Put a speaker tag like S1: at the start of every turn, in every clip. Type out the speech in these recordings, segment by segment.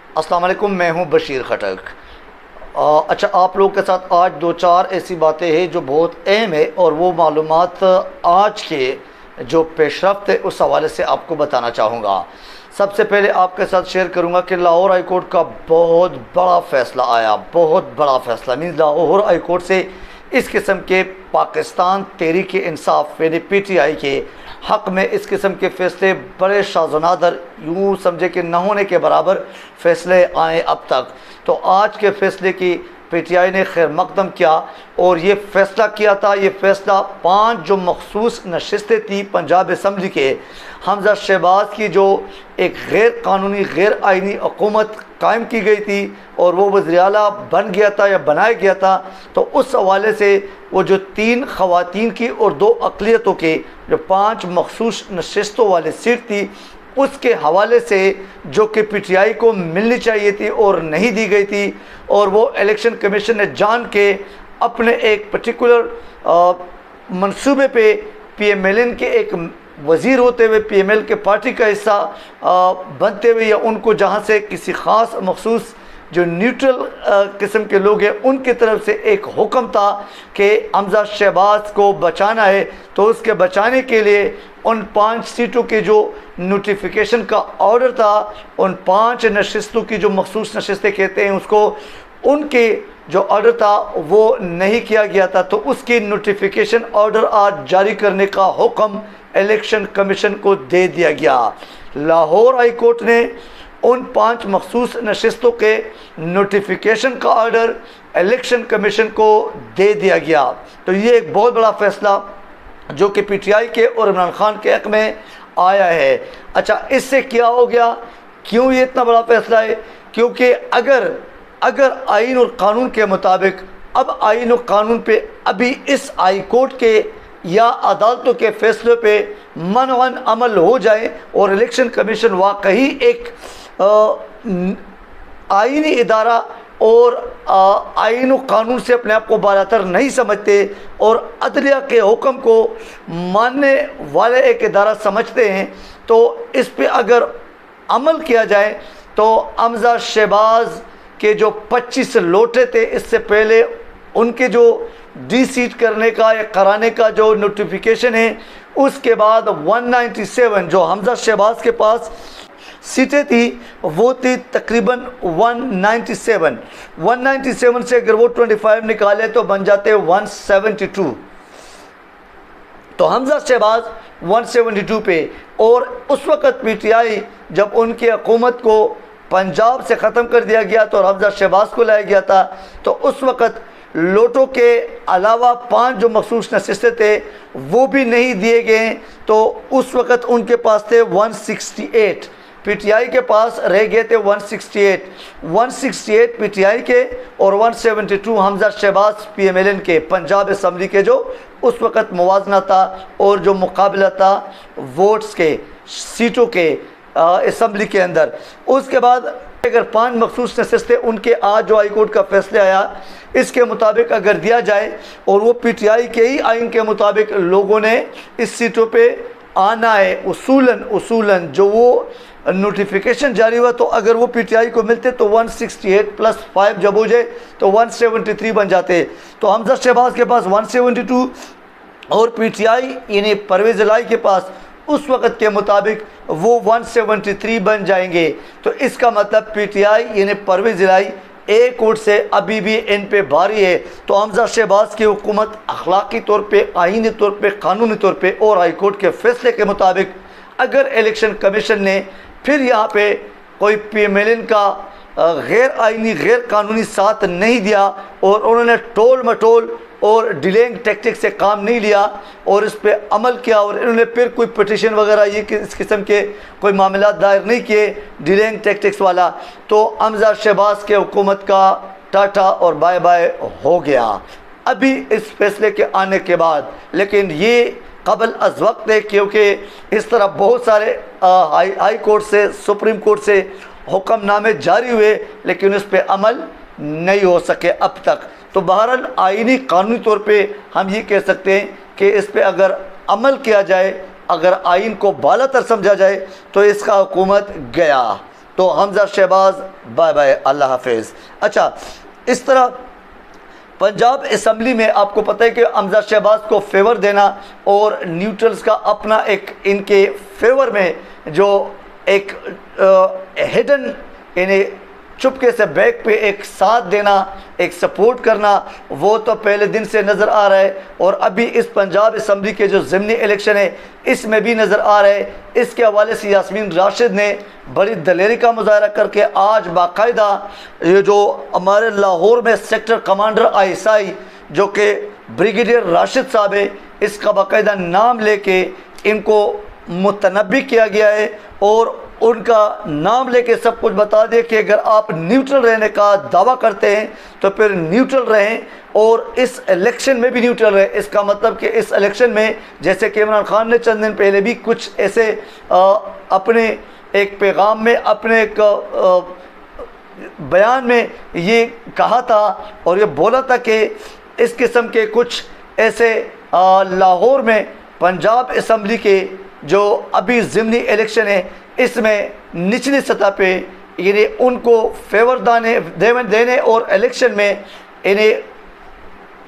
S1: अस्सलाम वालेकुम, मैं हूं बशीर खटक। अच्छा, आप लोगों के साथ आज दो चार ऐसी बातें हैं जो बहुत अहम है और वो मालूमात आज के जो पेशरफ्त है उस हवाले से आपको बताना चाहूँगा। सबसे पहले आपके साथ शेयर करूँगा कि लाहौर हाई कोर्ट का बहुत बड़ा फ़ैसला आया, बहुत बड़ा फ़ैसला। मीन्स लाहौर हाई कोर्ट से इस किस्म के पाकिस्तान तहरीक इंसाफ यानी PTI के हक़ में इस किस्म के फ़ैसले बड़े शाज़नादर, यूँ समझे कि न होने के बराबर फ़ैसले आए अब तक। तो आज के फ़ैसले की PTI ने खैर मकदम किया और ये फ़ैसला किया था। ये फ़ैसला 5 जो मखसूस नशिस्तें थी पंजाब असम्बली के, हमजा शहबाज की जो एक गैर कानूनी गैर आइनी हुकूमत कायम की गई थी और वो वज़ीर आला बन गया था या बनाया गया था, तो उस हवाले से वो जो 3 ख़वातीन की और 2 अक़लियतों के जो 5 मखसूस नशिस्तों वाली सीट थी, उसके हवाले से जो कि PTI को मिलनी चाहिए थी और नहीं दी गई थी, और वो इलेक्शन कमीशन ने जान के अपने एक पर्टिकुलर मंसूबे पे PMLN के एक वज़ीर होते हुए PML के पार्टी का हिस्सा बनते हुए, या उनको जहाँ से किसी ख़ास मखसूस जो न्यूट्रल किस्म के लोग हैं उनकी तरफ से एक हुक्म था कि हमजा शहबाज को बचाना है, तो उसके बचाने के लिए उन 5 सीटों के जो नोटिफिकेशन का ऑर्डर था, उन 5 नशिस्तों की जो मखसूस नशिस्तें कहते हैं उसको, उनके जो ऑर्डर था वो नहीं किया गया था। तो उसकी नोटिफिकेशन ऑर्डर आज जारी करने का हुक्म इलेक्शन कमीशन को दे दिया गया। लाहौर हाई कोर्ट ने उन 5 मखसूस नशिस्तों के नोटिफिकेशन का ऑर्डर इलेक्शन कमीशन को दे दिया गया। तो ये एक बहुत बड़ा फ़ैसला जो कि PTI के और इमरान खान के हक़ में आया है। अच्छा, इससे क्या हो गया, क्यों ये इतना बड़ा फ़ैसला है? क्योंकि अगर आइन और कानून के मुताबिक अब आइन और कानून पे अभी इस हाई कोर्ट के या अदालतों के फ़ैसले पे मनवन अमल हो जाए और इलेक्शन कमीशन वाकई एक आइनी इदारा और आइन और कानून से अपने आप को बालातर नहीं समझते और अदलिया के हुक्म को मानने वाले एक इदारा समझते हैं, तो इस पे अगर अमल किया जाए तो हमजा शहबाज के जो 25 लोटे थे, इससे पहले उनके जो डी-सीट करने का या कराने का जो नोटिफिकेशन है, उसके बाद 197 जो हमजा शहबाज के पास सीटें थी वो थी तकरीबन 197 से अगर वो 25 निकाले तो बन जाते 172। तो हमजा शहबाज 172 पे, और उस वक़्त PTI जब उनकी हुकूमत को पंजाब से ख़त्म कर दिया गया तो हमजा शहबाज को लाया गया था, तो उस वक़्त लोटों के अलावा 5 जो मखसूस नशिस्तें थे वो भी नहीं दिए गए, तो उस वक़्त उनके पास थे 168, PTI के पास रह गए थे 168 PTI के और 172 हमजा शहबाज PMLN के, पंजाब असम्बली के जो उस वक़्त मुवाजना था और जो मुकाबला था वोट्स के, सीटों के असम्बली के अंदर। उसके बाद अगर 5 मखसूस नशिस्तें उनके आज जो हाई कोर्ट का फैसला आया इसके मुताबिक अगर दिया जाए और वो PTI के ही आइन के मुताबिक लोगों ने इस सीटों पे आना है, उसूलन जो वो नोटिफिकेशन जारी हुआ, तो अगर वो PTI को मिलते तो 168 + 5 जब हो जाए तो 173 बन जाते। तो हमजा शहबाज के पास 172 और PTI यानी परवेज़ इलाही के पास उस वक़्त के मुताबिक वो 173 बन जाएंगे। तो इसका मतलब PTI यानी परवेज़ इलाही एक कोर्ट से अभी भी इन पे भारी है। तो हमजा शहबाज की हुकूमत अखलाकी तौर पे, आइनी तौर पे, कानूनी तौर पे और हाई कोर्ट के फैसले के मुताबिक अगर इलेक्शन कमीशन ने फिर यहाँ पे कोई PMLN का गैर आइनी गैर कानूनी साथ नहीं दिया और उन्होंने टोल मटोल और डिलेइंग टैक्टिक से काम नहीं लिया और इस पे अमल किया और इन्होंने फिर कोई पिटिशन वगैरह ये इस किस्म के कोई मामला दायर नहीं किए डिलेइंग टैक्टिक्स वाला, तो हमजा शहबाज के हुकूमत का टाटा और बाय बाय हो गया अभी इस फैसले के आने के बाद। लेकिन ये कबल अज़ वक्त है, क्योंकि इस तरह बहुत सारे हाई कोर्ट से, सुप्रीम कोर्ट से हुक्मनामे जारी हुए लेकिन उस पर अमल नहीं हो सके अब तक। तो बहरहाल आइनी कानूनी तौर पे हम ये कह सकते हैं कि इस पर अगर अमल किया जाए, अगर आइन को बालातर समझा जाए तो इसका हुकूमत गया। तो हमजा शहबाज बाय बाय, अल्लाह हाफिज़। अच्छा, इस तरह पंजाब असम्बली में आपको पता है कि हमजा शहबाज को फेवर देना और न्यूट्रल्स का अपना एक इनके फेवर में जो एक हिडन इन्हें चुपके से बैक पे एक साथ देना, एक सपोर्ट करना, वो तो पहले दिन से नज़र आ रहा है। और अभी इस पंजाब असम्बली के जो ज़िमनी इलेक्शन है इसमें भी नज़र आ रहा है। इसके हवाले से यास्मीन राशिद ने बड़ी दलेरी का मुजाहरा करके आज बाकायदा ये जो हमारे लाहौर में सेक्टर कमांडर ISI जो कि ब्रिगेडियर राशिद साहब है, इसका बाकायदा नाम लेके इनको मुतनब्बी किया गया है और उनका नाम लेके सब कुछ बता दिया कि अगर आप न्यूट्रल रहने का दावा करते हैं तो फिर न्यूट्रल रहें और इस इलेक्शन में भी न्यूट्रल रहे। इसका मतलब कि इस इलेक्शन में जैसे कि इमरान खान ने चंद दिन पहले भी कुछ ऐसे अपने एक पैगाम में, अपने एक बयान में ये कहा था और ये बोला था कि इस किस्म के कुछ ऐसे लाहौर में पंजाब असम्बली के जो अभी ज़िमनी इलेक्शन है इसमें निचली सतह पे यानी उनको फेवर देने और इलेक्शन में इन्हें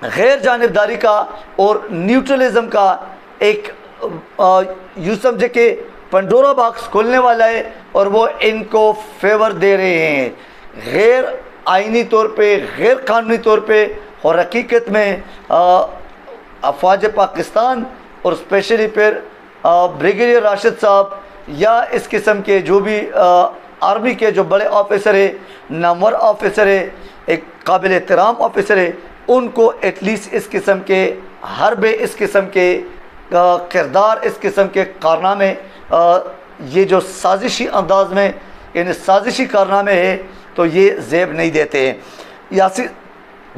S1: गैर जानिबदारी का और न्यूट्रलिज़म का एक यूँ समझे कि पंडोरा बॉक्स खोलने वाला है और वो इनको फेवर दे रहे हैं गैर आइनी तौर पे, गैर कानूनी तौर पे। और हकीकत में अफवाज पाकिस्तान और स्पेशली फिर ब्रिगेडियर राशिद साहब या इस किस्म के जो भी आर्मी के जो बड़े ऑफिसर है, नामवर ऑफिसर है, एक काबिल एहतराम ऑफिसर है, उनको एटलीस्ट इस किस्म के हरबे, इस किस्म के किरदार, इस किस्म के कारनामे, ये जो साजिशी अंदाज में यानी साजिशी कारनामे है तो ये जेब नहीं देते हैं।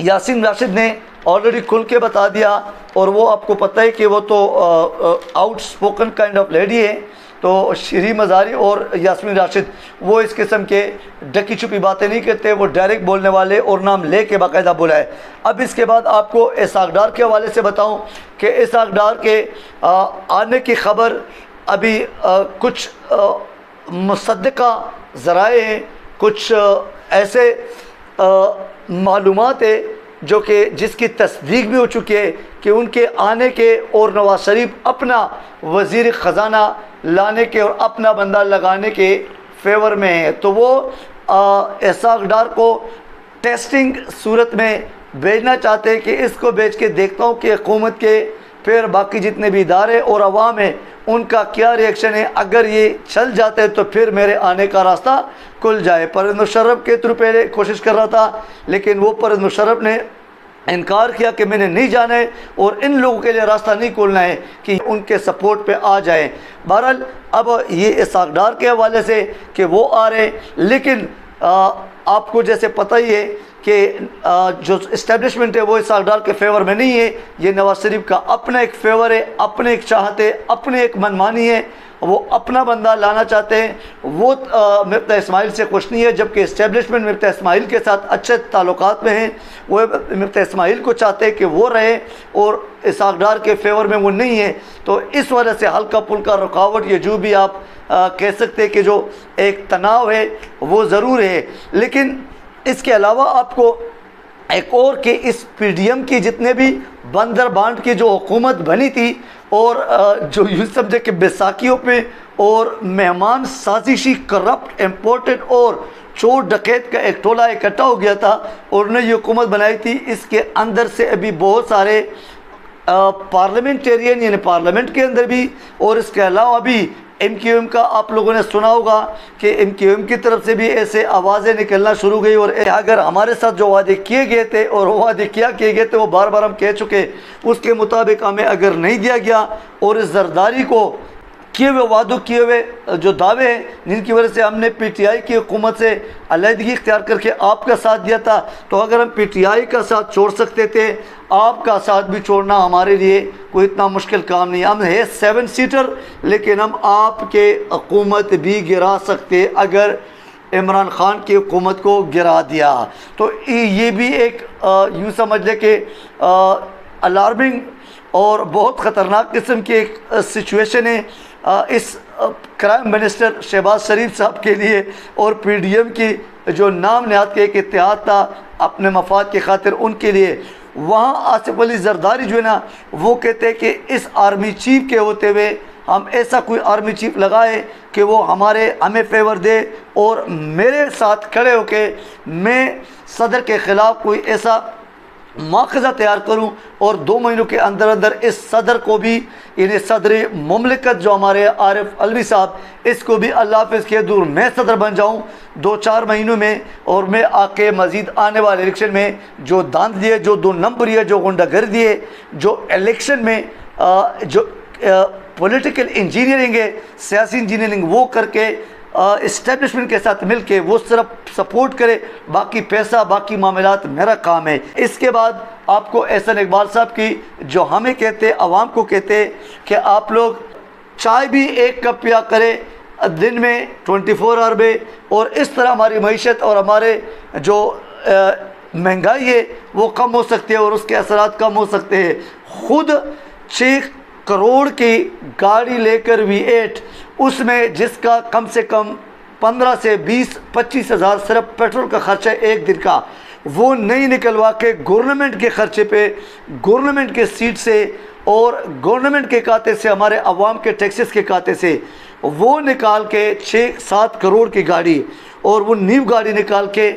S1: यासीन राशिद ने ऑलरेडी खुल के बता दिया और वो आपको पता है कि वो तो आउटस्पोकन काइंड ऑफ लेडी है। तो श्री मज़ारी और यास्मीन राशिद वो इस किस्म के ढकी छुपी बातें नहीं करते, वो डायरेक्ट बोलने वाले और नाम ले के बाकायदा बोला है। अब इसके बाद आपको इसहाक डार के हवाले से बताऊं कि इसहाक डार के आने की खबर अभी कुछ मुसद्दिका ज़राए हैं, कुछ ऐसे मालूमात है जो कि जिसकी तस्दीक भी हो चुकी है कि उनके आने के और नवाज शरीफ अपना वज़ीर ख़जाना लाने के और अपना बंदा लगाने के फेवर में है। तो वो इसहाक डार को टेस्टिंग सूरत में भेजना चाहते हैं कि इसको भेज के देखता हूँ कि हुकूमत के फिर बाकी जितने भी इदारे और अवाम हैं उनका क्या रिएक्शन है। अगर ये चल जाते हैं तो फिर मेरे आने का रास्ता खुल जाए। परवेज़ मुशर्रफ के थ्रू पहले कोशिश कर रहा था लेकिन वो परवेज़ मुशर्रफ ने इनकार किया कि मैंने नहीं जाना है और इन लोगों के लिए रास्ता नहीं खोलना है कि उनके सपोर्ट पे आ जाए। बहरहाल अब ये इसहाक डार के हवाले से कि वो आ रहे हैं, लेकिन आपको जैसे पता ही है कि जो इस्टेब्लिशमेंट है वो इसहाक डार के फेवर में नहीं है। ये नवाज शरीफ का अपना एक फेवर है, अपने एक चाहते, अपने एक मनमानी है, वो अपना बंदा लाना चाहते हैं। वो मिफ्ता इस्माइल से खुश नहीं है, जबकि इस्टेब्लिशमेंट मिफ्ता इस्माइल के साथ अच्छे ताल्लुकात में हैं। वो मिफ्ता इस्माइल को चाहते हैं कि वो रहे और इसहाक डार के फेवर में वो नहीं है। तो इस वजह से हल्का फुल्का रुकावट, ये जो भी आप कह सकते हैं कि जो एक तनाव है वो ज़रूर है। लेकिन इसके अलावा आपको एक और कि इस PDM की जितने भी बंदर बांट की जो हुकूमत बनी थी और जो यूँ समझे कि बैसाखियों पे और मेहमान साजिशी, करप्ट, इम्पोर्टेड और चोर डकैत का एक टोला इकट्ठा हो गया था और उन्होंने ये हुकूमत बनाई थी। इसके अंदर से अभी बहुत सारे पार्लियामेंटेरियन यानी पार्लियामेंट के अंदर भी और इसके अलावा भी MQM का आप लोगों ने सुना होगा कि MQM की तरफ से भी ऐसे आवाज़ें निकलना शुरू गई। और अगर हमारे साथ जो वादे किए गए थे और वो वादे क्या किए गए थे वो बार बार हम कह चुके, उसके मुताबिक हमें अगर नहीं दिया गया और इस जरदारी को किए हुए वादों, किए हुए जो दावे हैं जिनकी वजह से हमने PTI की हुकूमत से अलहदगी इख्तियार करके आपका साथ दिया था, तो अगर हम PTI का साथ छोड़ सकते थे, आपका साथ भी छोड़ना हमारे लिए कोई इतना मुश्किल काम नहीं। हम है 7 सीटर, लेकिन हम आपके हुकूमत भी गिरा सकते अगर इमरान खान की हुकूमत को गिरा दिया। तो ये भी एक यूँ समझ लें कि अलार्मिंग और बहुत ख़तरनाक किस्म की एक सिचुएशन है। इस क्राइम मिनिस्टर शहबाज शरीफ साहब के लिए और PDM की जो नाम नहाद के एक इत्तेहाद था अपने मफाद की खातिर उनके लिए, वहाँ आसिफ अली जरदारी जो है ना वो कहते हैं कि इस आर्मी चीफ के होते हुए हम ऐसा कोई आर्मी चीफ लगाए कि वो हमें फेवर दे और मेरे साथ खड़े होके मैं सदर के ख़िलाफ़ कोई ऐसा माखज़ा तैयार करूं और 2 महीनों के अंदर अंदर इस सदर को भी, इन्हें सदर मुमलिकत जो हमारे आरिफ अलवी साहब, इसको भी अल्लाह हाफ़िज़ के दूर मैं सदर बन जाऊं 2-4 महीनों में, और मैं आके मज़ीद आने वाले इलेक्शन में जो दांत दिए, जो 2 नंबर है, जो गुंडागर्दी है, जो इलेक्शन में जो पॉलिटिकल इंजीनियरिंग है, सियासी इंजीनियरिंग, वो करके इस्टेब्लिशमेंट के साथ मिल के वो सिर्फ सपोर्ट करे, बाकी पैसा बाकी मामलात मेरा काम है। इसके बाद आपको एहसन इकबाल साहब की जो हमें कहते, अवाम को कहते कि आप लोग चाय भी 1 कप पिया करें दिन में 24 आवर में, और इस तरह हमारी मईशत और हमारे जो महंगाई है वो कम हो सकती है और उसके असरात कम हो सकते हैं। खुद 6 करोड़ की गाड़ी लेकर V8, उसमें जिसका कम से कम 15 से 20-25 हज़ार सिर्फ पेट्रोल का खर्चा है एक दिन का, वो नहीं निकलवा के गवर्नमेंट के खर्चे पे, गवर्नमेंट के सीट से और गवर्नमेंट के खाते से, हमारे अवाम के टैक्सेस के खाते से वो निकाल के 6-7 करोड़ की गाड़ी और वो न्यू गाड़ी निकाल के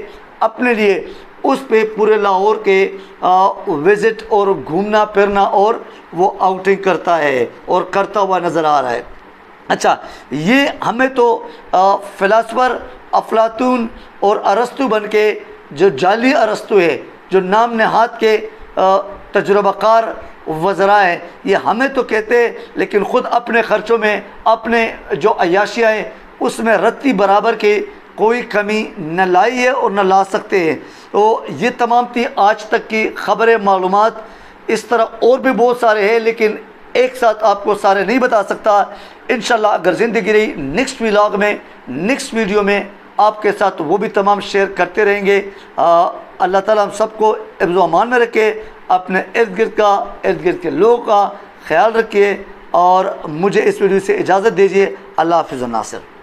S1: अपने लिए उस पे पूरे लाहौर के विज़िट और घूमना फिरना और वो आउटिंग करता है और करता हुआ नज़र आ रहा है। अच्छा, ये हमें तो फ़िलासफ़र अफलातून और अरस्तु बन के, जो जाली अरस्तु है, जो नाम नहाद के तजुर्बाकार वज़रा हैं, ये हमें तो कहते हैं, लेकिन ख़ुद अपने ख़र्चों में अपने जो अय्याशियाँ हैं उसमें रत्ती बराबर की कोई कमी न लाई है और न ला सकते हैं। तो ये तमाम थी आज तक की ख़बरें, मालूमात। इस तरह और भी बहुत सारे हैं, लेकिन एक साथ आपको सारे नहीं बता सकता। इंशाल्लाह अगर ज़िंदगी रही, नेक्स्ट व्लॉग में, नेक्स्ट वीडियो में आपके साथ वो भी तमाम शेयर करते रहेंगे। अल्लाह ताला हम सबको हिफ्ज़ व अमान में रखे, अपने इर्द गिर्द के लोगों का ख्याल रखिए और मुझे इस वीडियो से इजाज़त दीजिए। अल्लाह हाफ़िज़ नासिर।